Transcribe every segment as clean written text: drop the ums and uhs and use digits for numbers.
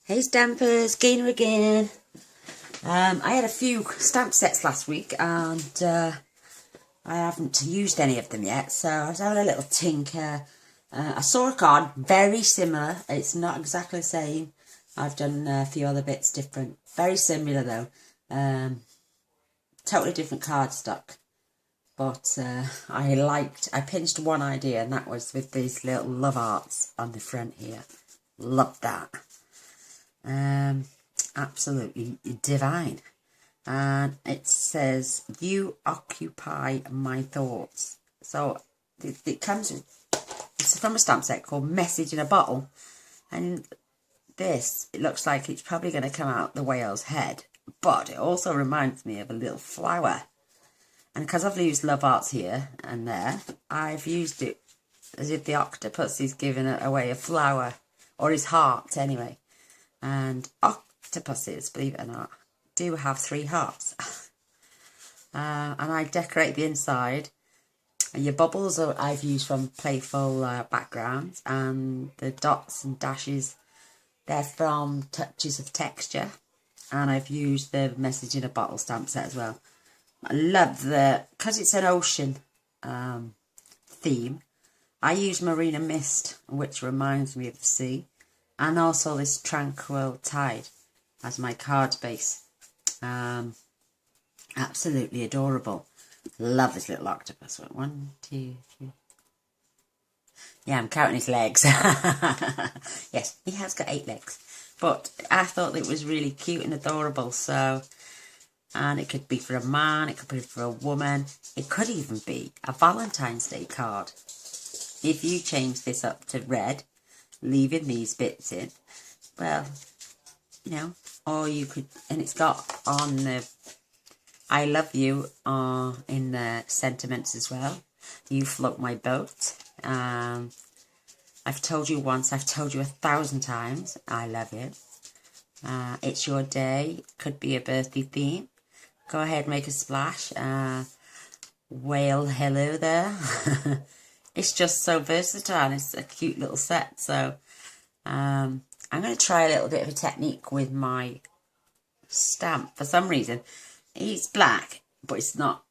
Hey Stampers, Gainer again. I had a few stamp sets last week and I haven't used any of them yet, so I was having a little tinker. I saw a card very similar. It's not exactly the same. I've done a few other bits different. Very similar though. Totally different cardstock. But I pinched one idea, and that was with these little love hearts on the front here. Loved that. Absolutely divine. And it says, "You occupy my thoughts." So it comes, it's from a stamp set called Message in a Bottle. And this, it looks like it's probably going to come out the whale's head. But it also reminds me of a little flower. And because I've used love hearts here and there, I've used it as if the octopus is giving away a flower. Or his heart, anyway. And octopuses, believe it or not, do have 3 hearts. And I decorate the inside. And your bubbles I've used from playful backgrounds. And the dots and dashes, they're from Touches of Texture. And I've used the Message in a Bottle stamp set as well. I love because it's an ocean theme, I use Marina Mist, which reminds me of the sea. And also this Tranquil Tide as my card base. Absolutely adorable. Love this little octopus. 1, 2, 3. Yeah, I'm counting his legs. Yes, he has got 8 legs. But I thought it was really cute and adorable. So, and it could be for a man, it could be for a woman. It could even be a Valentine's Day card. If you change this up to red, leaving these bits in, well, you know, or you could, and it's got on the I love you in the sentiments as well. You float my boat. I've told you once, I've told you 1,000 times, I love you. It's your day, could be a birthday theme. Go ahead, make a splash. Whale hello there. It's just so versatile. It's a cute little set. So I'm going to try a little bit of a technique with my stamp. For some reason, it's black, but it's not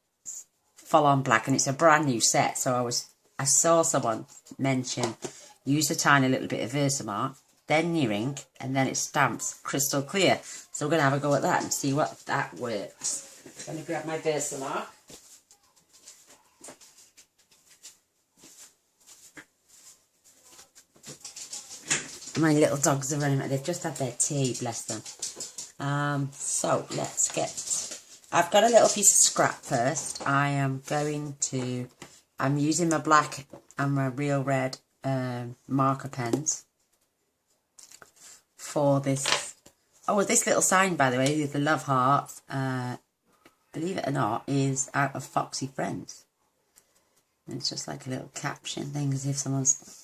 full on black, and it's a brand new set. So I saw someone mention use a tiny little bit of Versamark, then your ink, and then it stamps crystal clear. So we're going to have a go at that and see what that works. I'm going to grab my Versamark. My little dogs are running. They've just had their tea, bless them. So let's get. I've got a little piece of scrap first. I'm using my black and my real red marker pens for this. Oh, this little sign, by the way, the love heart. Believe it or not, is out of Foxy Friends. And it's just like a little caption thing, as if someone's.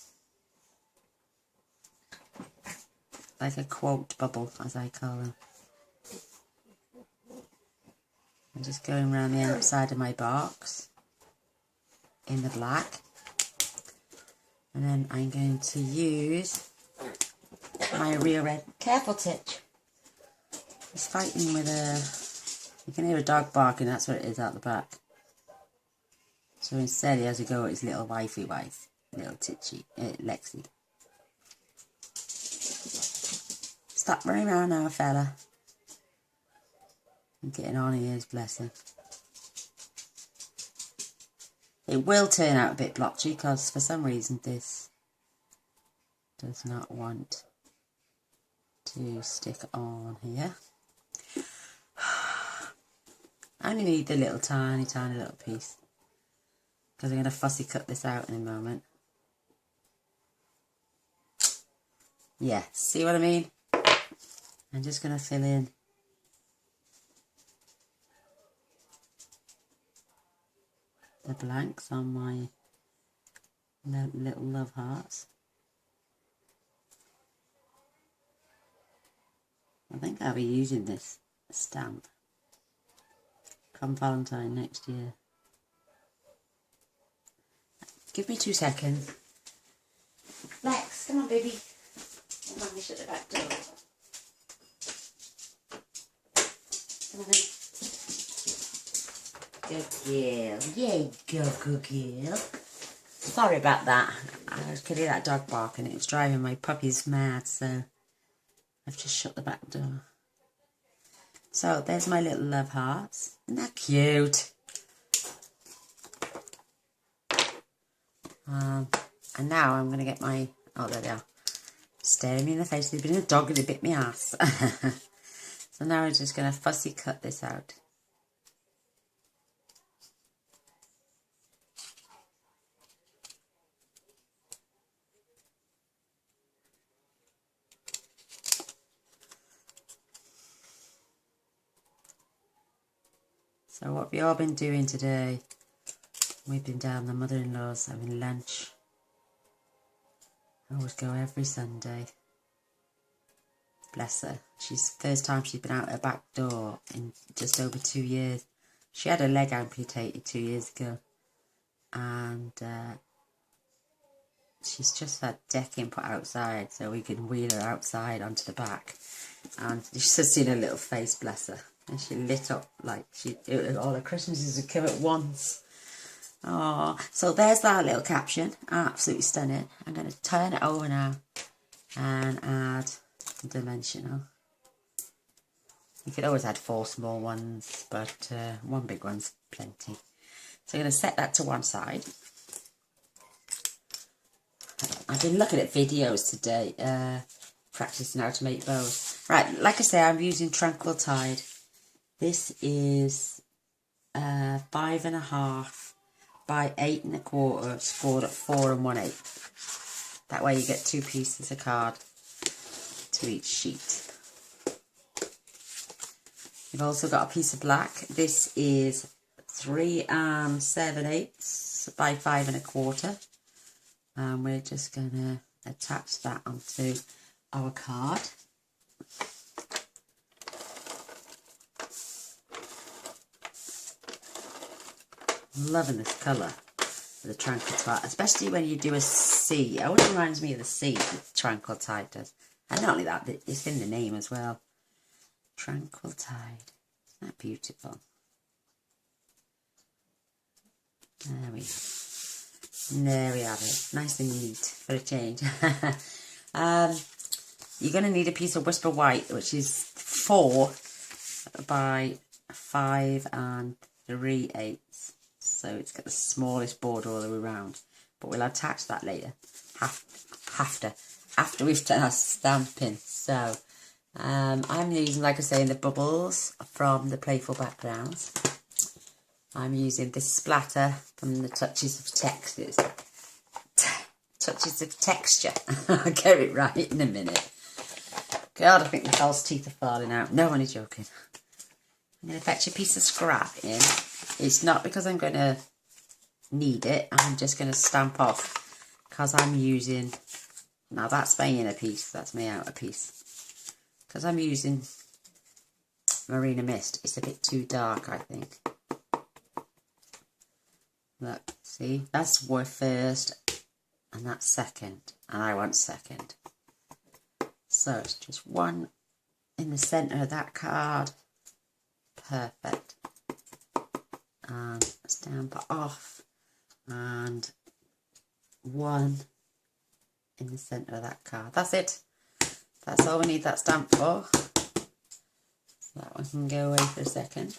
Like a quote bubble, as I call them. I'm just going around the outside of my box in the black. And then I'm going to use my real red. Careful, Titch. He's fighting with a... You can hear a dog barking, that's what it is out the back. So instead he has to go at his little wifey wife. Little Titchy, Lexi. Stop running around now, fella. I'm getting on ears, bless him. It will turn out a bit blotchy because for some reason this does not want to stick on here. I only need the little tiny little piece because I'm going to fussy cut this out in a moment. Yeah, see what I mean? I'm just going to fill in the blanks on my little love hearts. I think I'll be using this stamp come Valentine next year. Give me 2 seconds. Lex, come on, baby. I'll manage at the back door. Good girl. Yeah, go, good girl. Sorry about that. I could hear that dog barking. It was driving my puppies mad, so I've just shut the back door. So there's my little love hearts. Isn't that cute? And now I'm going to get my... Oh, there they are. Staring me in the face. There's been a dog and it bit my ass. So now I'm just going to fussy cut this out. So what have we all been doing today? We've been down the mother-in-law's having lunch. I always go every Sunday. Bless her. She's the first time she's been out her back door in just over 2 years. She had her leg amputated 2 years ago. And she's just had decking put outside so we can wheel her outside onto the back. And you should have seen her little face, bless her. And she lit up like all her Christmases had come at once. Oh, so there's that little caption. Absolutely stunning. I'm going to turn it over now and add dimensional. You could always add 4 small ones, but 1 big one's plenty. So I'm going to set that to one side. I've been looking at videos today, practicing how to make bows. Right, like I say, I'm using Tranquil Tide. This is 5.5 by 8 1/4, scored at 4 1/8. That way you get 2 pieces of card to each sheet. You've also got a piece of black. This is 3 7/8 by 5 1/4. And we're just going to attach that onto our card. I'm loving this colour, the Tranquil Tide, especially when you do a sea. It always reminds me of the sea, the Tranquil Tide does. And not only that, it's in the name as well. Tranquil Tide. Isn't that beautiful? There we have it. Nice and neat for a change. You're going to need a piece of Whisper White, which is 4 by 5 3/8. So it's got the smallest border all the way around. But we'll attach that later. After we've done our stamping. So I'm using, like I say, the bubbles from the Playful Backgrounds. I'm using this splatter from the Touches of Textures. Touches of Texture. I'll get it right in a minute. God, I think the false teeth are falling out. No, I'm only joking. I'm going to fetch a piece of scrap in. It's not because I'm going to need it. I'm just going to stamp off because I'm using... Now that's my inner piece. That's my outer piece. Because I'm using Marina Mist. It's a bit too dark, I think. Look, see? That's first and that's second. And I want second. So it's just one in the centre of that card. Perfect. And stamp it off. And one in the centre of that card. That's it. That's all we need that stamp for. So that one can go away for a second.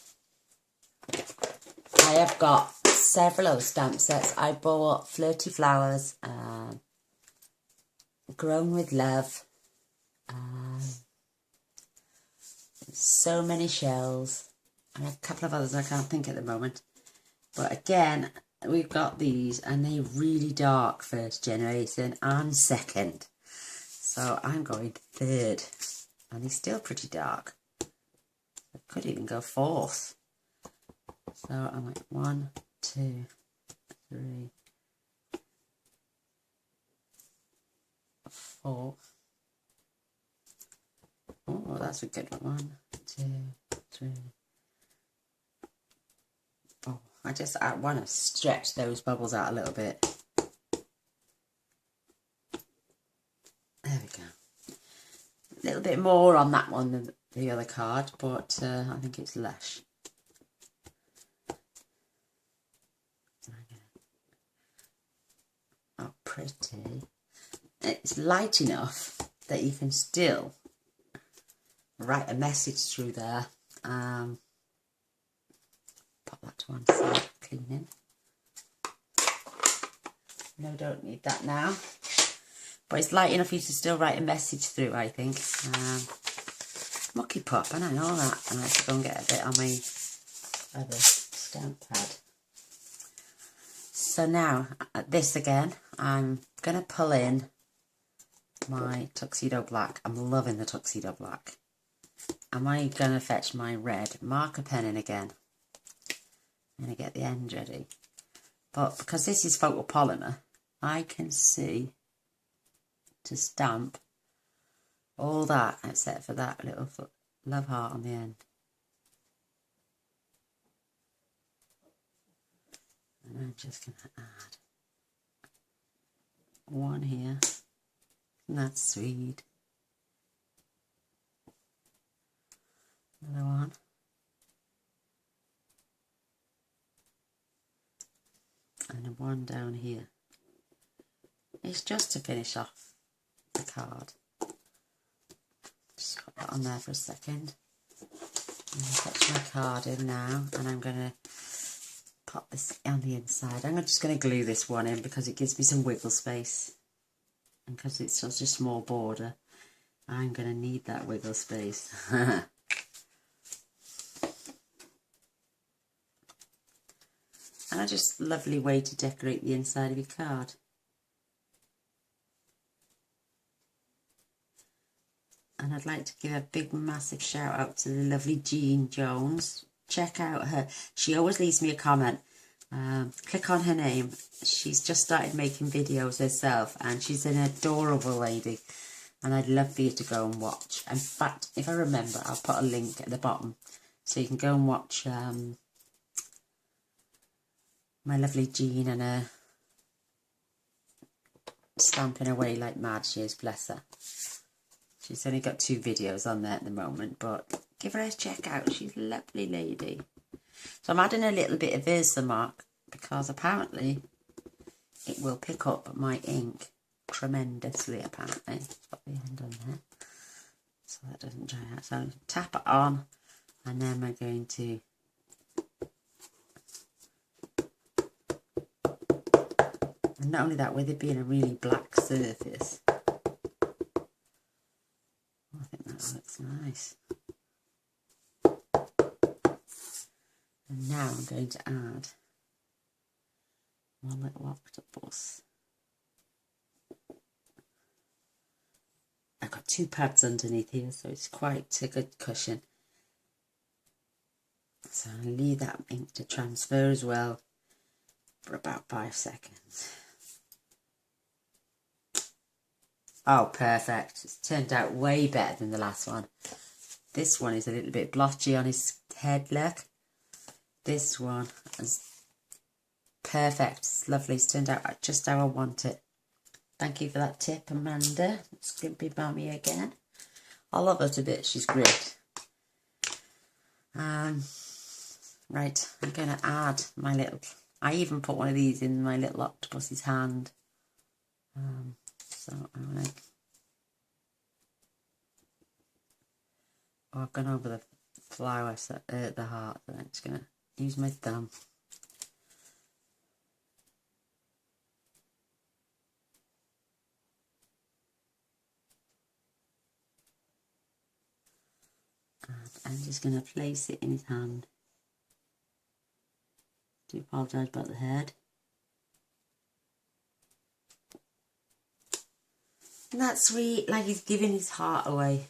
I have got several other stamp sets. I bought Flirty Flowers, Grown with Love, So Many Shells, and a couple of others I can't think at the moment. But again, we've got these and they're really dark, first generation and second. So I'm going third, and they're still pretty dark. I could even go fourth. So I'm like 1, 2, 3, 4. Oh, that's a good one. 1, 2, 3. Oh, I want to stretch those bubbles out a little bit. There we go. A little bit more on that one than the other card, but I think it's lush. Oh, pretty. It's light enough that you can still write a message through there. Pop that to one side, cleaning. No, don't need that now. But it's light enough for you to still write a message through, I think. Mucky pop, and I know that. And I have to go and get a bit on my other stamp pad. So now, this again, I'm going to pull in my tuxedo black. I'm loving the tuxedo black. Am I going to fetch my red marker pen in again? I'm going to get the end ready. But because this is photopolymer, I can see to stamp all that except for that little love heart on the end. And I'm just going to add one here. And that's sweet. Another one. And one down here. It's just to finish off the card. Just got that on there for a second. I'm going to fetch my card in now, and I'm going to pop this on the inside. I'm just going to glue this one in because it gives me some wiggle space. And because it's such a small border, I'm going to need that wiggle space. And a just lovely way to decorate the inside of your card. And I'd like to give a big massive shout out to the lovely Jean Jones. Check out her. She always leaves me a comment. Click on her name. She's just started making videos herself and she's an adorable lady. And I'd love for you to go and watch. In fact, if I remember, I'll put a link at the bottom so you can go and watch my lovely Jean and her stamping away like mad. She is, bless her. She's only got 2 videos on there at the moment, but give her a check out. She's a lovely lady. So I'm adding a little bit of Versamark because apparently it will pick up my ink tremendously, apparently. Put the end on there so that doesn't dry out. So I'm tap it on and then we're going to and not only that, with it being a really black surface, I think that looks nice. And now I'm going to add one little octopus. I've got 2 pads underneath here, so it's quite a good cushion. So I'll leave that ink to transfer as well for about 5 seconds. Oh, perfect. It's turned out way better than the last one. This one is a little bit blotchy on his head, look. This one is perfect. It's lovely. It's turned out just how I want it. Thank you for that tip, Amanda. Skimpy Mommy again. I love her to bits. She's great. Right, I'm going to add my little... I even put one of these in my little octopus's hand. So I'm going to... Oh, I've gone over the flower, so, the heart. So I'm just going to use my thumb. And I'm just going to place it in his hand. I do apologise about the head. And that's sweet, like he's giving his heart away.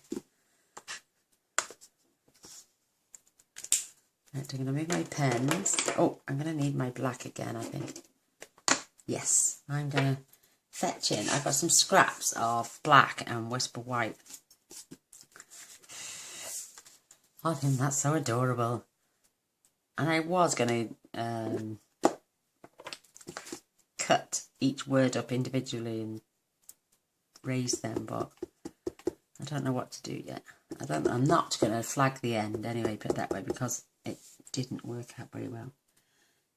Right, I'm going to move my pens. Oh, I'm going to need my black again, I think. Yes, I'm going to fetch in. I've got some scraps of black and Whisper White. I think that's so adorable. And I was going to cut each word up individually and raise them, but I don't know what to do yet. I'm not going to flag the end anyway, put it that way, because it didn't work out very well.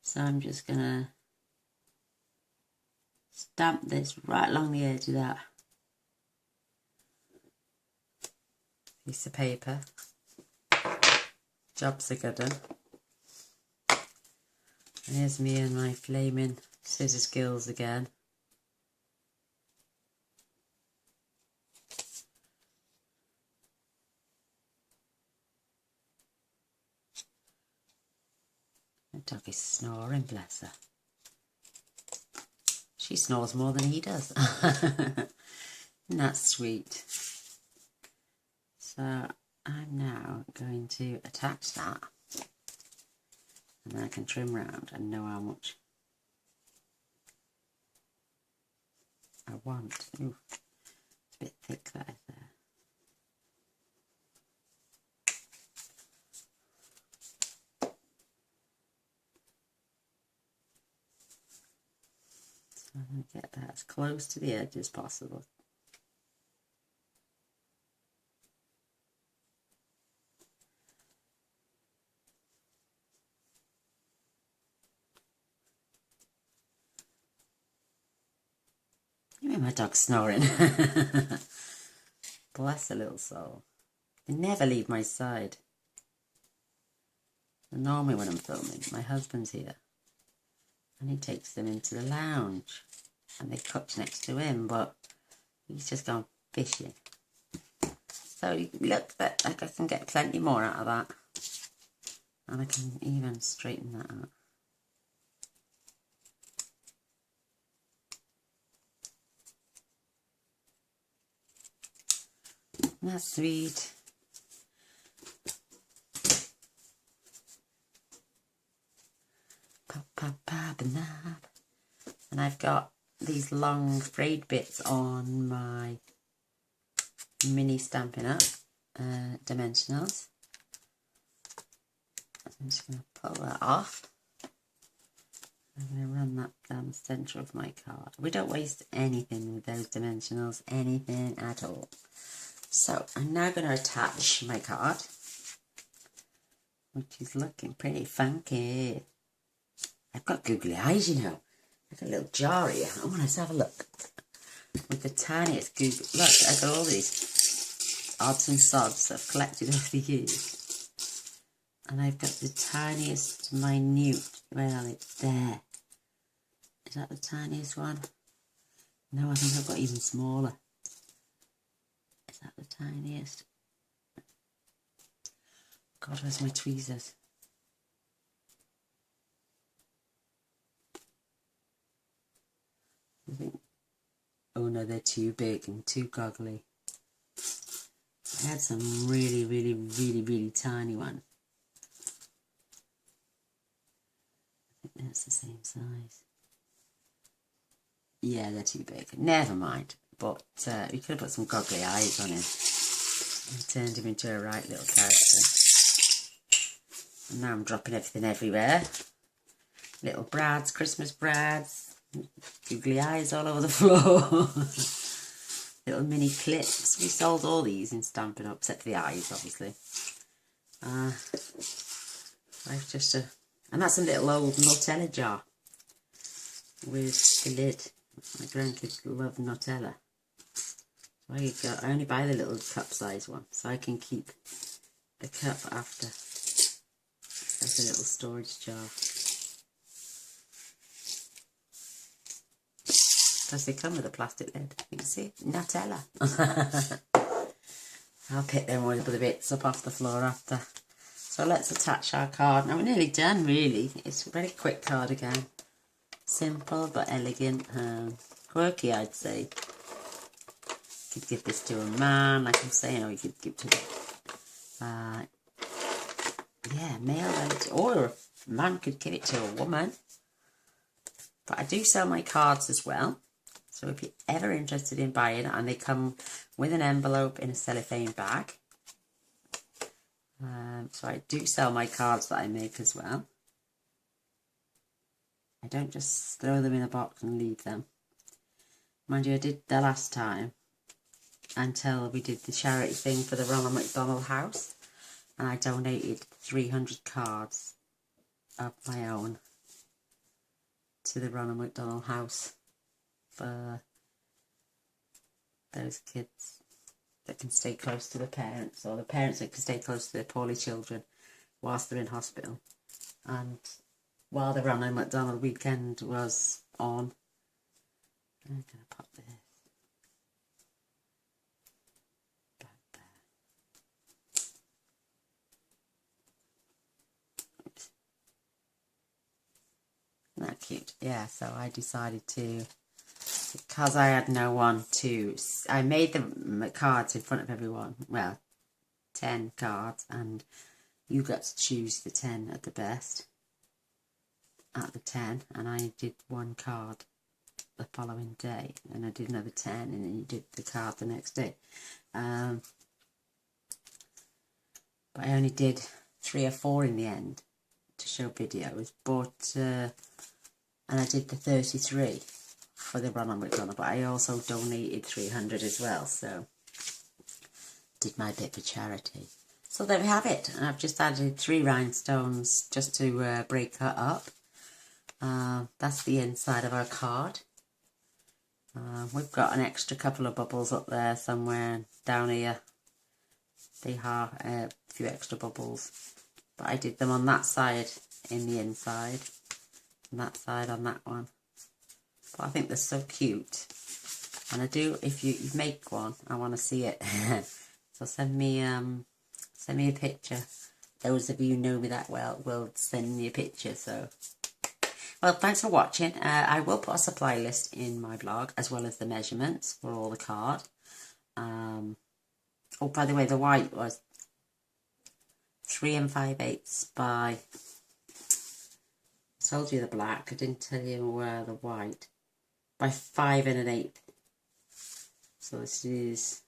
So I'm just going to stamp this right along the edge of that piece of paper. Job's a good one. And here's me and my flaming scissor skills again. The dog is snoring, bless her. She snores more than he does. Isn't that sweet? So I'm now going to attach that, and then I can trim round and know how much I want. Ooh, it's a bit thick, that is there. So I'm going to get that as close to the edge as possible. You mean my dog's snoring? Bless her little soul. They never leave my side. And normally when I'm filming, my husband's here. And he takes them into the lounge. And they cook next to him, but he's just gone fishing. So look, like I can get plenty more out of that. And I can even straighten that out. That's sweet. And I've got these long frayed bits on my mini Stampin' Up dimensionals. I'm just going to pull that off. I'm going to run that down the centre of my card. We don't waste anything with those dimensionals, anything at all. So I'm now going to attach my card, which is looking pretty funky. I've got googly eyes, you know. Like a little jar here. I want to have a look. With the tiniest googly... Look, I've got all these odds and sods that I've collected over the years. And I've got the tiniest, minute... Where are they? There. Is that the tiniest one? No, I think I've got even smaller. Is that the tiniest? God, where's my tweezers? I think, oh no, they're too big and too goggly. I had some really tiny one. I think that's the same size. Yeah, they're too big. Never mind. But we could have put some goggly eyes on him and turned him into a right little character. And now I'm dropping everything everywhere. Little brads, Christmas brads, googly eyes all over the floor. Little mini clips. We sold all these in Stampin' Up, except for the eyes, obviously. I've just and that's a little old Nutella jar with the lid. My grandkids love Nutella. So I only buy the little cup size one, so I can keep the cup after as a little storage jar. Because they come with a plastic lid. You can see Nutella. I'll pick them all the bits up off the floor after. So let's attach our card. Now we're nearly done, really. It's a very quick card again. Simple but elegant. Quirky, I'd say. You could give this to a man, like I'm saying, or you could give to yeah, male relative, or a man could give it to a woman. But I do sell my cards as well. So if you're ever interested in buying, and they come with an envelope in a cellophane bag. So I do sell my cards that I make as well. I don't just throw them in a box and leave them. Mind you, I did the last time. until we did the charity thing for the Ronald McDonald House, and I donated 300 cards of my own to the Ronald McDonald House for those kids that can stay close to the parents, or the parents that can stay close to their poorly children whilst they're in hospital. And while the Ronald McDonald weekend was on, I'm going to pop this back there. Oops. Isn't that cute? Yeah, so I decided to, because I had no one to, I made the cards in front of everyone. Well, 10 cards, and you got to choose the 10 at the best, at the 10, and I did one card the following day, and I did another 10, and then you did the card the next day. But I only did 3 or 4 in the end to show videos, but and I did the 33 for the Ronald McDonald, but I also donated 300 as well, so did my bit for charity. So there we have it, and I've just added 3 rhinestones just to break her up. That's the inside of our card. We've got an extra couple of bubbles up there somewhere down here. They are a few extra bubbles, but I did them on that side in the inside, and that side on that one. But I think they're so cute, and I do, if you make one, I want to see it. So send me a picture. Those of you who know me that well will send me a picture. So, well, thanks for watching. I will put a supply list in my blog, as well as the measurements for all the card. Oh, by the way, the white was 3 5/8 by, I told you the black, I didn't tell you the white, by 5 1/8. So this is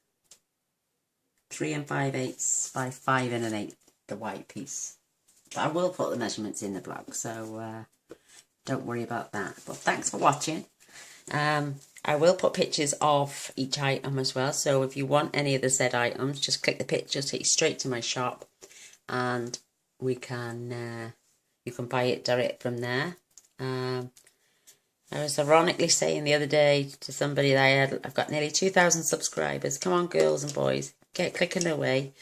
3 5/8 by 5 1/8, the white piece. But I will put the measurements in the blog, so don't worry about that. But thanks for watching. I will put pictures of each item as well, so if you want any of the Z items, just click the picture, take you straight to my shop, and we can you can buy it direct from there. I was ironically saying the other day to somebody that I've got nearly 2,000 subscribers. Come on, girls and boys, get clicking away.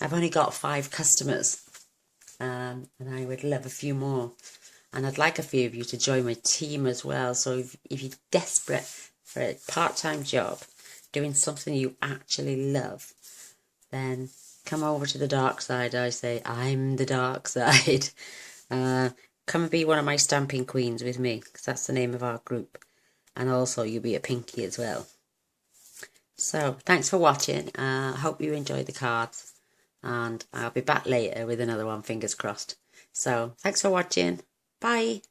I've only got 5 customers, and I would love a few more. And I'd like a few of you to join my team as well. So if you're desperate for a part-time job, doing something you actually love, then come over to the dark side. I say, I'm the dark side. Come and be one of my stamping queens with me, because that's the name of our group. And also, you'll be a pinky as well. So, thanks for watching. I hope you enjoyed the cards. And I'll be back later with another one, fingers crossed. So, thanks for watching. Bye.